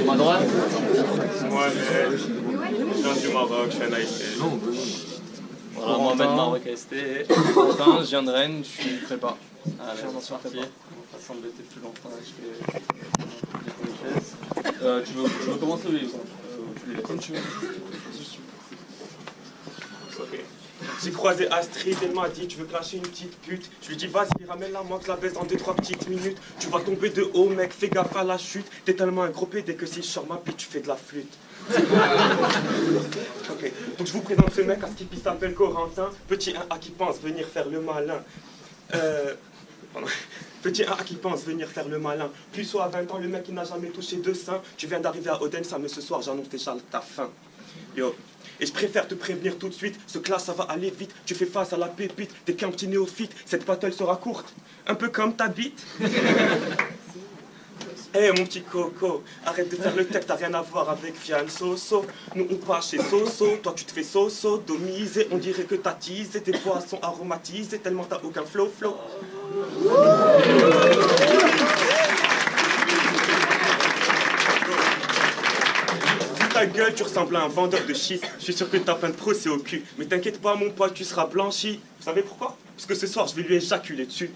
À droite. Ouais, mais je viens du Maroc, je suis un AST. Voilà, Mohamed Maroc AST. Quentin, je viens de Rennes, je suis prépa. Allez, c'est parti. On va pas s'embêter plus longtemps. Tu veux commencer ou tu les comme tu veux. Ok. J'ai croisé Astrid, elle m'a dit tu veux clasher une petite pute. Je lui dis vas-y ramène-la moi que je la baisse dans 2-3 petites minutes. Tu vas tomber de haut mec, fais gaffe à la chute. T'es tellement un gros pédé que si je sors ma bite tu fais de la flûte. Ok, donc je vous présente ce mec, à ce qu'il s'appelle Corentin. Petit 1A qui pense venir faire le malin. Petit 1A qui pense venir faire le malin. Plus soit à 20 ans, le mec il n'a jamais touché de sein. Tu viens d'arriver à Odense, mais ce soir j'annonce déjà ta faim. Yo. Et je préfère te prévenir tout de suite, ce classe ça va aller vite, tu fais face à la pépite, t'es qu'un petit néophyte, cette battle sera courte, un peu comme ta bite. Eh mon petit coco, arrête de faire le tech, t'as rien à voir avec Fian Soso. Nous on passe chez Soso, toi tu te fais sodomiser, on dirait que t'as teasé, tes poissons aromatisés, tellement t'as aucun flow. Ta gueule, tu ressembles à un vendeur de schiste. Je suis sûr que t'as plein de procès au cul. Mais t'inquiète pas, mon pote, tu seras blanchi. Vous savez pourquoi? Parce que ce soir, je vais lui éjaculer dessus.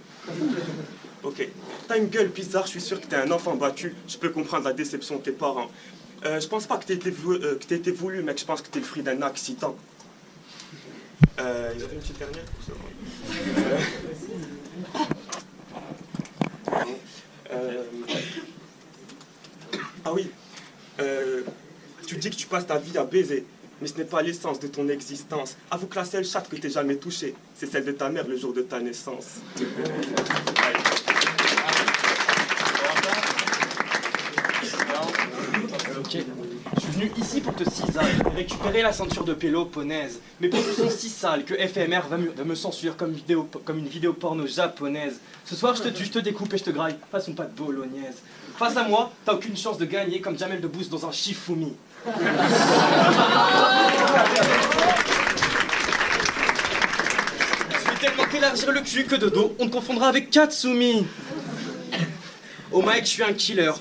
Ok. T'as une gueule bizarre, je suis sûr que t'es un enfant battu. Je peux comprendre la déception de tes parents. Je pense pas que t'aies été voulu, mec. Je pense que t'es le fruit d'un accident. Il y avait une petite dernière Ah oui. Tu dis que tu passes ta vie à baiser, mais ce n'est pas l'essence de ton existence. Avoue que la seule chatte que t'aies jamais touchée, c'est celle de ta mère le jour de ta naissance. Ok, je suis venu ici pour te cisailler et récupérer la ceinture de Péloponnèse. Mes propos sont si sales que FMR va me censurer comme une vidéo porno japonaise. Ce soir, je te tue, je te découpe et je te graille, façon pas de bolognaise. Face à moi, t'as aucune chance de gagner comme Jamel Debbouze dans un Shifumi. Je vais tellement t'élargir le cul que de dos, on te confondra avec Katsumi. Oh Mike, je suis un killer.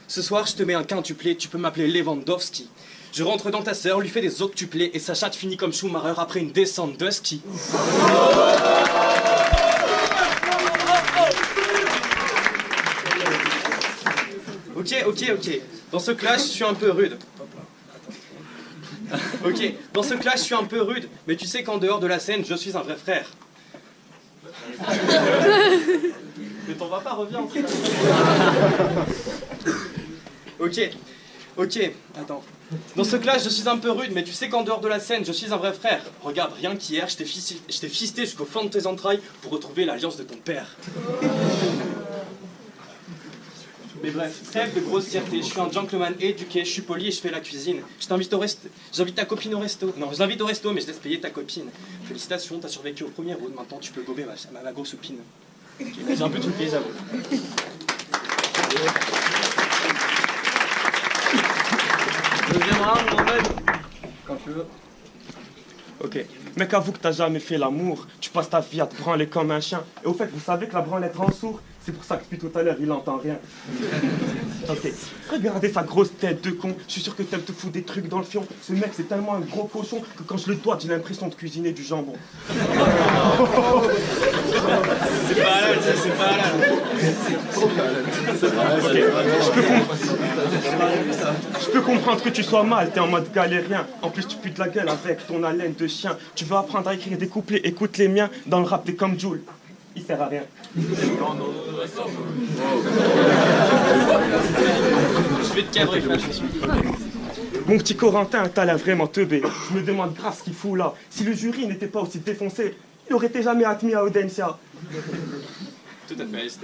Ce soir, je te mets un quintuplé, tu peux m'appeler Lewandowski. Je rentre dans ta sœur, lui fais des octuplés et sa chatte finit comme Schumacher après une descente de ski. Ok. Dans ce clash, je suis un peu rude. Ok, dans ce clash, je suis un peu rude, mais tu sais qu'en dehors de la scène, je suis un vrai frère. Mais t'en vas pas, reviens en fait. Ok, attends. Dans ce clash, je suis un peu rude, mais tu sais qu'en dehors de la scène, je suis un vrai frère. Regarde, rien qu'hier, je t'ai fisté jusqu'au fond de tes entrailles pour retrouver l'alliance de ton père. Mais bref, trêve de grossièreté, je suis un gentleman éduqué, je suis poli et je fais la cuisine. Je t'invite au resto, j'invite ta copine au resto. Non, je l'invite au resto, mais je laisse payer ta copine. Félicitations, t'as survécu au premier round, maintenant tu peux gober ma grosse opine. Okay, j'ai un peu truqué, j'avoue. Deuxième round, Mohamed. Quand tu veux. Ok. Mec, avoue que t'as jamais fait l'amour. Tu passes ta vie à te branler comme un chien. Et au fait, vous savez que la branlette rend sourd. C'est pour ça que depuis tout à l'heure, il entend rien. Ok. Regardez sa grosse tête de con. Je suis sûr que t'aimes te foutre des trucs dans le fion. Ce mec, c'est tellement un gros cochon que quand je le dois, j'ai l'impression de cuisiner du jambon. C'est pas halal, ça, c'est pas halal. Je peux comprendre que tu sois mal, t'es en mode galérien. En plus, tu putes la gueule avec ton haleine de chien. Tu veux apprendre à écrire des couplets, écoute les miens. Dans le rap, t'es comme Jul. Il sert à rien. Je vais te cadrer, frère, je suis. Mon petit Corentin, t'as l'air vraiment teubé. Je me demande grave ce qu'il fout là. Si le jury n'était pas aussi défoncé, il aurait été jamais admis à Audencia. Tout à fait, AST.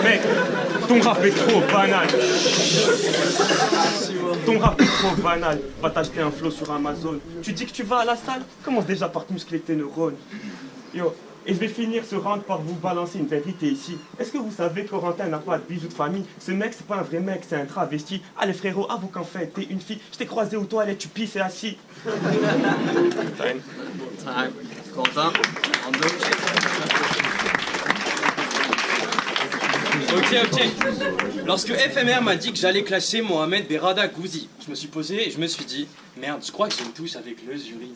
Mec, ton rap est trop banal. Ton rap est trop banal. Va t'acheter un flow sur Amazon. Tu dis que tu vas à la salle? Commence déjà par te muscler tes neurones. Yo, Et je vais finir ce round par vous balancer une vérité ici. Est-ce que vous savez que Corentin n'a pas de bijoux de famille? Ce mec, c'est pas un vrai mec, c'est un travesti. Allez frérot, avoue qu'en fait, t'es une fille. Je t'ai croisé aux toilettes, tu pisses et assis. Time. Quentin, en deux. Ok. Lorsque FMR m'a dit que j'allais clasher Mohamed Berrada Gouzi, je me suis posé et je me suis dit, merde, je crois que j'ai une touche avec le jury.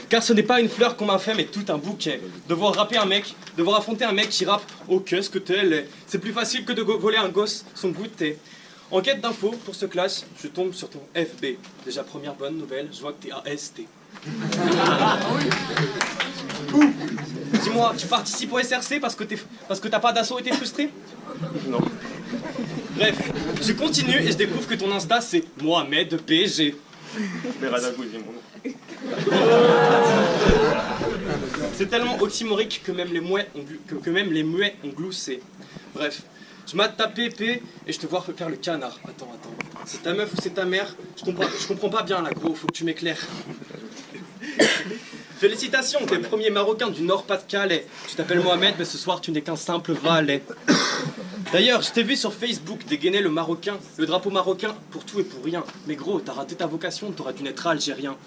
Car ce n'est pas une fleur qu'on m'a fait, mais tout un bouquet. Devoir affronter un mec qui rappe « Oh, qu'est-ce que t'es laid ?» C'est plus facile que de voler un gosse son bout de thé. En quête d'infos pour ce clash, je tombe sur ton FB. Déjà, première bonne nouvelle, je vois que t'es AST. Dis-moi, tu participes au SRC parce que t'as pas d'assaut et t'es frustré? Non. Bref, je continue et je découvre que ton Insta c'est Mohamed BG. Berrada Gouzi, mon nom. C'est tellement oxymorique que même les muets ont gloussé. Bref, je mate ta pépé et je te vois faire le canard. Attends. C'est ta meuf ou c'est ta mère? Je comprends pas bien là, gros, faut que tu m'éclaires. Félicitations, t'es le premier Marocain du Nord-Pas-de-Calais. Tu t'appelles Mohamed, mais ce soir tu n'es qu'un simple valet. D'ailleurs, je t'ai vu sur Facebook dégainer le drapeau marocain pour tout et pour rien. Mais gros, t'as raté ta vocation, t'aurais dû naître algérien.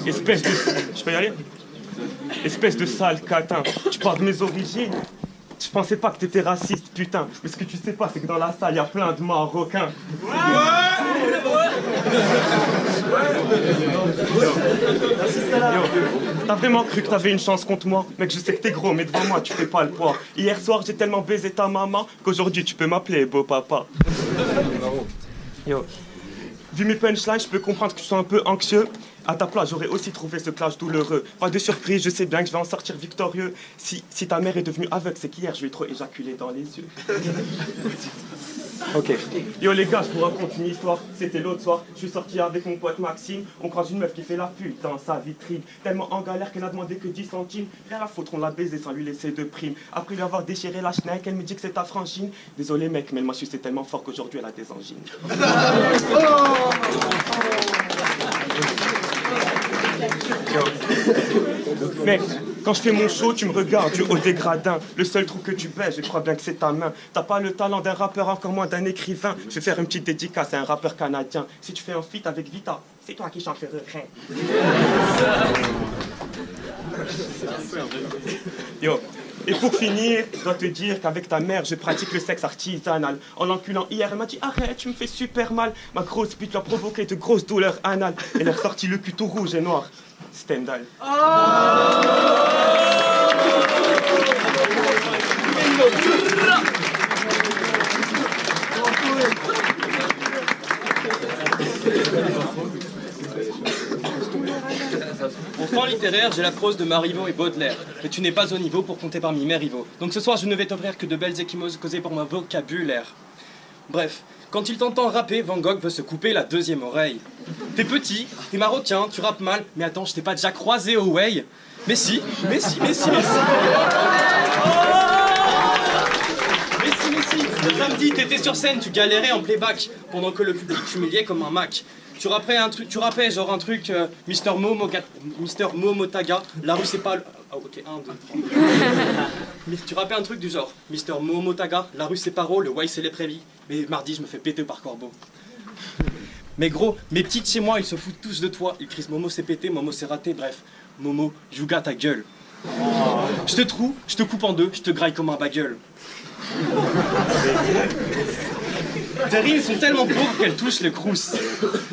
Espèce de... Je peux y aller? Espèce de sale catin. Tu parles de mes origines? Je pensais pas que t'étais raciste, putain. Mais ce que tu sais pas, c'est que dans la salle, il y a plein de Marocains. Yo, t'as vraiment cru que t'avais une chance contre moi? Mec, je sais que t'es gros, mais devant moi, tu fais pas le poids. Hier soir, j'ai tellement baisé ta maman qu'aujourd'hui, tu peux m'appeler beau papa. Yo, vu mes punchlines, je peux comprendre que tu sois un peu anxieux. À ta place, j'aurais aussi trouvé ce clash douloureux. Pas de surprise, je sais bien que je vais en sortir victorieux. Si ta mère est devenue aveugle, c'est qu'hier, je lui ai trop éjaculé dans les yeux. Ok. Yo les gars, je vous raconte une histoire. C'était l'autre soir, je suis sorti avec mon pote Maxime. On croise une meuf qui fait la pute dans sa vitrine. Tellement en galère qu'elle a demandé que 10 centimes. Rien à foutre, on l'a baisé sans lui laisser de prime. Après lui avoir déchiré la schneck, elle me dit que c'est ta frangine. Désolé mec, mais elle m'a sucé tellement fort qu'aujourd'hui elle a des angines. Mec, quand je fais mon show, tu me regardes du haut des gradins. Le seul trou que tu baises, je crois bien que c'est ta main. T'as pas le talent d'un rappeur, encore moins d'un écrivain. Je vais faire une petite dédicace à un rappeur canadien. Si tu fais un feat avec Vita, c'est toi qui chantes le refrain. Yo. Et pour finir, je dois te dire qu'avec ta mère, je pratique le sexe artisanal. En l'enculant hier, elle m'a dit « Arrête, tu me fais super mal ». Ma grosse bite lui a provoqué de grosses douleurs anales. Elle a sorti le cul tout rouge et noir. Stendhal. Pour fin littéraire, j'ai la prose de Marivaux et Baudelaire. Mais tu n'es pas au niveau pour compter parmi mes rivaux. Donc ce soir, je ne vais t'offrir que de belles échymoses causées par mon vocabulaire. Bref, quand il t'entend rapper, Van Gogh veut se couper la deuxième oreille. T'es petit, t'es marocain, tu rappes mal, mais attends, je t'ai pas déjà croisé au Way? Mais si. Le samedi, t'étais sur scène, tu galérais en playback, pendant que le public t'humiliait comme un Mac. Tu rappais genre un truc, Mister Momotaga, la rue c'est pas... Ah ok, 1, 2, 3. Tu rappais un truc du genre, Mister Momotaga, la rue c'est paro, le Way c'est les prévis. Mais mardi, je me fais péter par corbeau. Mais gros, mes petites chez moi, ils se foutent tous de toi. Ils crient Momo c'est pété, Momo c'est raté, bref. Momo, jouga ta gueule. Je te coupe en deux, je te graille comme un bagueule. Tes rimes sont tellement pauvres qu'elles touchent le crous.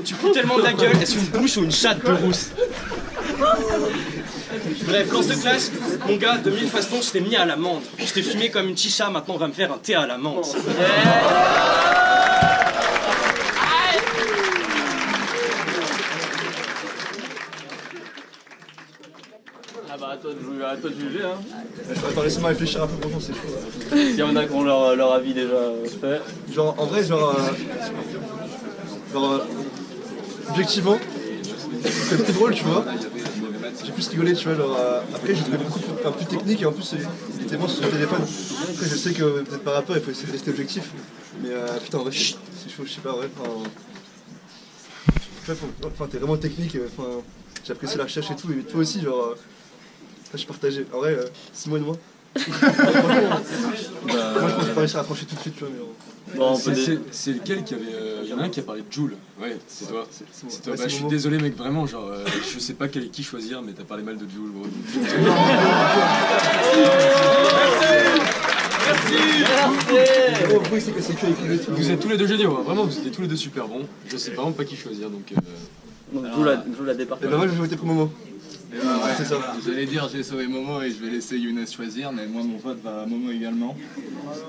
Tu pues tellement de la gueule, est-ce une bouche ou une chatte de rousse? Bref, dans ce clash, mon gars, de mille façons, je t'ai mis à l'amende. Je t'ai fumé comme une chicha, maintenant on va me faire un thé à la menthe. Ah bah à toi de juger hein. Attends, laisse-moi réfléchir un peu pour c'est chaud. Il y en a qui ont leur avis déjà fait. Genre, en vrai, objectivement, c'est plus drôle, tu vois. J'ai plus rigolé, tu vois. Après, j'ai trouvé beaucoup plus technique et en plus, il était bon sur son téléphone. Après, je sais que peut-être par rapport, il faut essayer de rester objectif. Mais putain, en vrai, c'est chaud, je sais pas, ouais. Enfin, t'es vraiment technique, enfin, j'apprécie la recherche et tout, et toi aussi, genre, je suis partagé. En vrai, 6 mois et moi. Moi, je pense que pas réussir à trancher tout de suite, tu vois, mais. Bon, c'est lequel qui avait. Il y en a un qui a parlé de Joule. Ouais, c'est toi. C'est toi. Ouais, Bah, je suis désolé, mec, vraiment, genre, je sais pas qui choisir, mais t'as parlé mal de Joule, gros. Vous êtes tous les deux géniaux, hein. Vraiment, vous êtes tous les deux super bons. Je sais vraiment pas qui choisir, donc. Donc joue la départ. Et bah, moi, je vais voter pour Momo. Ouais, c'est ça. J'allais dire j'ai sauvé Momo et je vais laisser Younes choisir, mais moi mon vote va à Momo également.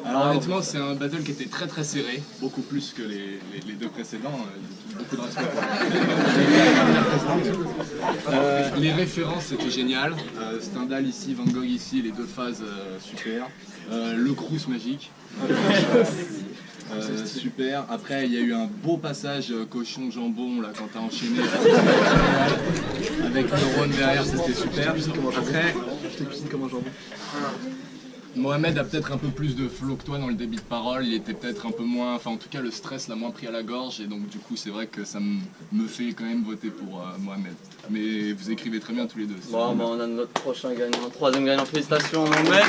Alors honnêtement c'est un battle qui était très très serré, beaucoup plus que les deux précédents, beaucoup de respect. Les références c'était génial, Stendhal ici, Van Gogh ici, les deux phases super, le Crous magique. Super. Après, il y a eu un beau passage cochon jambon là quand t'as enchaîné avec le Rhône derrière, c'était super. Après, Je t'ai cuisiné comme un jambon. Mohamed a peut-être un peu plus de flow que toi dans le débit de parole. Il était peut-être un peu moins, enfin en tout cas le stress l'a moins pris à la gorge et donc du coup c'est vrai que ça me fait quand même voter pour Mohamed. Mais vous écrivez très bien tous les deux. Bon, bah, on a notre prochain gagnant, troisième gagnant. Félicitations, Mohamed.